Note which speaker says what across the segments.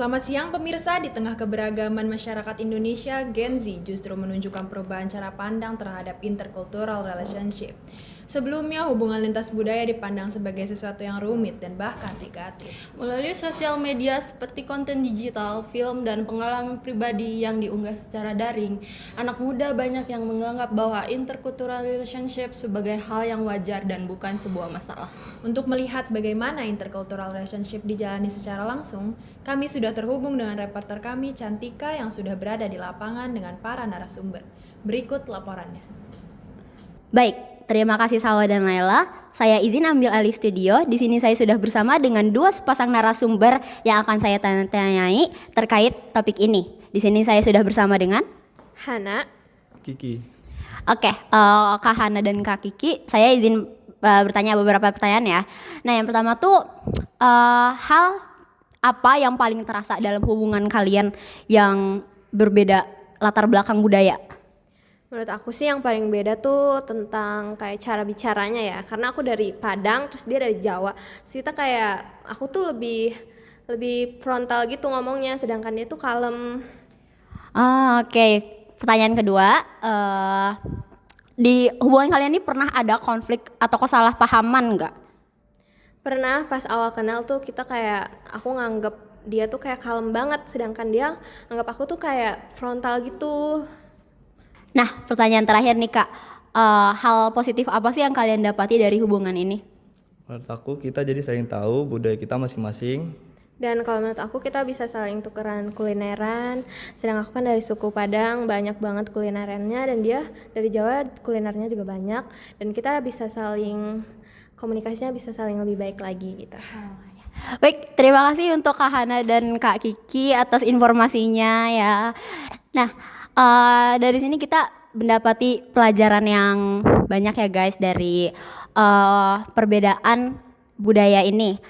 Speaker 1: Selamat siang pemirsa, di tengah keberagaman masyarakat Indonesia, Gen Z justru menunjukkan perubahan cara pandang terhadap intercultural relationship. Sebelumnya, hubungan lintas budaya dipandang sebagai sesuatu yang rumit dan bahkan negatif.
Speaker 2: Melalui sosial media seperti konten digital, film, dan pengalaman pribadi yang diunggah secara daring, anak muda banyak yang menganggap bahwa intercultural relationship sebagai hal yang wajar dan bukan sebuah masalah.
Speaker 1: Untuk melihat bagaimana intercultural relationship dijalani secara langsung, kami sudah terhubung dengan reporter kami Cantika yang sudah berada di lapangan dengan para narasumber. Berikut laporannya.
Speaker 3: Baik, terima kasih Salwa dan Laila. Saya izin ambil alih studio. Di sini saya sudah bersama dengan dua sepasang narasumber yang akan saya tanyai terkait topik ini. Di sini saya sudah bersama dengan
Speaker 1: Hana,
Speaker 4: Kiki.
Speaker 3: Oke, Kak Hana dan Kak Kiki. Saya izin bertanya beberapa pertanyaan ya. Nah, yang pertama tuh hal apa yang paling terasa dalam hubungan kalian yang berbeda latar belakang budaya?
Speaker 5: Menurut aku sih yang paling beda tuh tentang kayak cara bicaranya ya. Karena aku dari Padang, terus dia dari Jawa. Terus kita kayak, aku tuh lebih frontal gitu ngomongnya, sedangkan dia tuh kalem.
Speaker 3: Oke. Pertanyaan kedua, di hubungan kalian ini pernah ada konflik atau kesalahpahaman nggak?
Speaker 5: Pernah pas awal kenal tuh kita kayak, aku nganggep dia tuh kayak kalem banget, sedangkan dia nganggap aku tuh kayak frontal gitu.
Speaker 3: Nah, pertanyaan terakhir nih Kak, hal positif apa sih yang kalian dapati dari hubungan ini?
Speaker 4: Menurut aku kita jadi saling tahu budaya kita masing-masing.
Speaker 5: Dan kalau menurut aku kita bisa saling tukeran kulineran. Sedang aku kan dari suku Padang, banyak banget kulinerannya, dan dia dari Jawa kulinernya juga banyak. Dan kita bisa saling, komunikasinya bisa saling lebih baik lagi gitu.
Speaker 3: Baik, terima kasih untuk Kak Hana dan Kak Kiki atas informasinya ya. Nah, dari sini kita mendapati pelajaran yang banyak ya guys dari perbedaan budaya ini.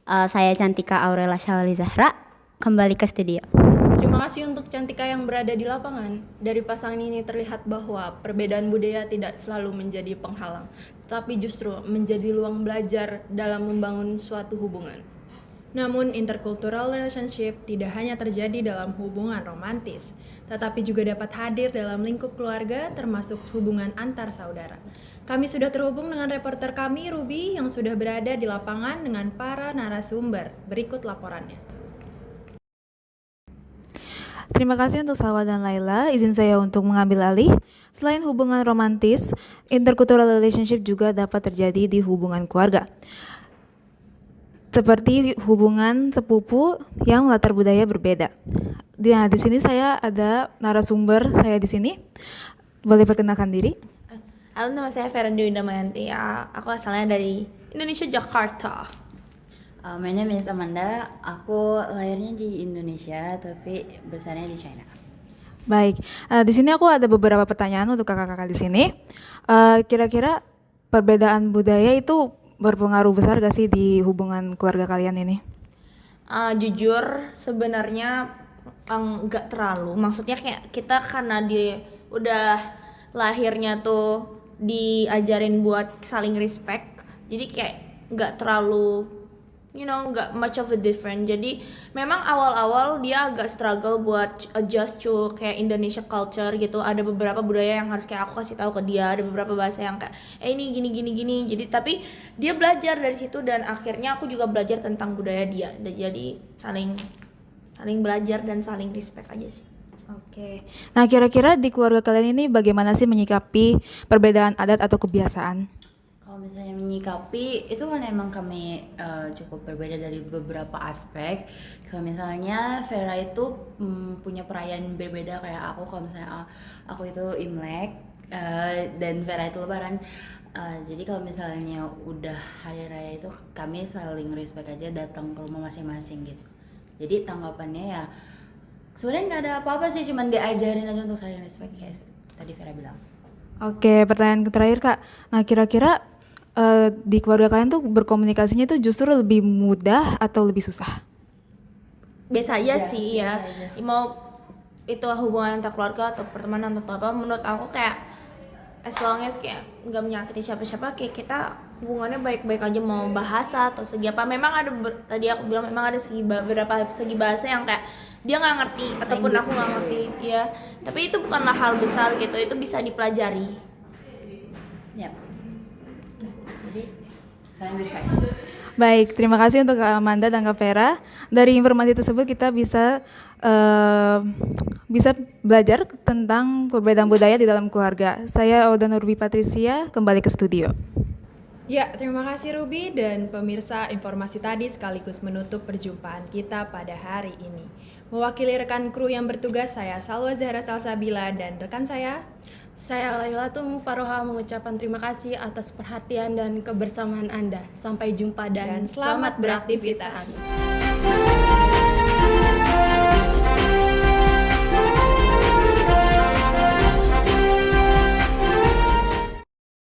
Speaker 3: Saya Cantika Aurela Syawali Zahra, kembali ke studio.
Speaker 2: Terima kasih untuk Cantika yang berada di lapangan. Dari pasangan ini terlihat bahwa perbedaan budaya tidak selalu menjadi penghalang, tapi justru menjadi ruang belajar dalam membangun suatu hubungan.
Speaker 1: Namun, intercultural relationship tidak hanya terjadi dalam hubungan romantis, tetapi juga dapat hadir dalam lingkup keluarga termasuk hubungan antar saudara. Kami sudah terhubung dengan reporter kami, Ruby, yang sudah berada di lapangan dengan para narasumber. Berikut laporannya.
Speaker 6: Terima kasih untuk Salwa dan Laila. Izin saya untuk mengambil alih. Selain hubungan romantis, intercultural relationship juga dapat terjadi di hubungan keluarga. Seperti hubungan sepupu yang latar budaya berbeda. Nah, di sini saya ada narasumber saya di sini. Boleh perkenalkan diri?
Speaker 7: Halo, nama saya Vera Dwi Damayanti. Aku asalnya dari Indonesia, Jakarta.
Speaker 8: My name is Amanda. Aku lahirnya di Indonesia tapi besarnya di China.
Speaker 6: Baik, di sini aku ada beberapa pertanyaan untuk kakak-kakak di sini. Kira-kira perbedaan budaya itu berpengaruh besar gak sih di hubungan keluarga kalian ini?
Speaker 7: Jujur sebenarnya enggak terlalu. Maksudnya kayak kita karena udah lahirnya tuh diajarin buat saling respect. Jadi kayak enggak terlalu enggak much of a different. Jadi memang awal-awal dia agak struggle buat adjust to kayak Indonesia culture gitu. Ada beberapa budaya yang harus kayak aku kasih tahu ke dia, ada beberapa bahasa yang kayak ini gini. Jadi tapi dia belajar dari situ dan akhirnya aku juga belajar tentang budaya dia. Jadi saling belajar dan saling respect aja sih.
Speaker 6: Oke. Nah, kira-kira di keluarga kalian ini bagaimana sih menyikapi perbedaan adat atau kebiasaan?
Speaker 8: Kalau misalnya menyikapi itu kan emang kami cukup berbeda dari beberapa aspek. Kalau misalnya Vera itu punya perayaan berbeda kayak aku. Kalau misalnya aku itu Imlek dan Vera itu Lebaran. Jadi kalau misalnya udah hari raya itu kami saling respect aja, datang ke rumah masing-masing gitu. Jadi tanggapannya ya sebenarnya nggak ada apa-apa sih, cuman diajarin aja untuk saling respect kayak tadi Vera bilang.
Speaker 6: Oke, pertanyaan terakhir Kak. Nah, kira-kira di keluarga kalian tuh berkomunikasinya tuh justru lebih mudah atau lebih susah?
Speaker 7: Biasa aja sih
Speaker 8: biasa
Speaker 7: ya.
Speaker 8: aja.
Speaker 7: Mau itu hubungan antar keluarga atau pertemanan atau apa, menurut aku kayak as long as kayak nggak menyakiti siapa-siapa, kayak kita hubungannya baik-baik aja, mau bahasa atau segi apa. Memang ada tadi aku bilang memang ada beberapa segi bahasa yang kayak dia nggak ngerti ataupun aku nggak ngerti ya, tapi itu bukanlah hal besar gitu, itu bisa dipelajari.
Speaker 8: Ya. Jadi saling respect.
Speaker 6: Baik, terima kasih untuk Kak Amanda dan Kak Vera. Dari informasi tersebut kita bisa belajar tentang perbedaan budaya di dalam keluarga. Saya Oda Nurbi Patricia, kembali ke studio.
Speaker 1: Ya, terima kasih Ruby dan pemirsa, informasi tadi sekaligus menutup perjumpaan kita pada hari ini. Mewakili rekan kru yang bertugas, saya Salwa Zahra Salsabila dan rekan saya
Speaker 2: Lailatul Mufaroha mengucapkan terima kasih atas perhatian dan kebersamaan Anda. Sampai jumpa dan
Speaker 1: dan selamat beraktivitas.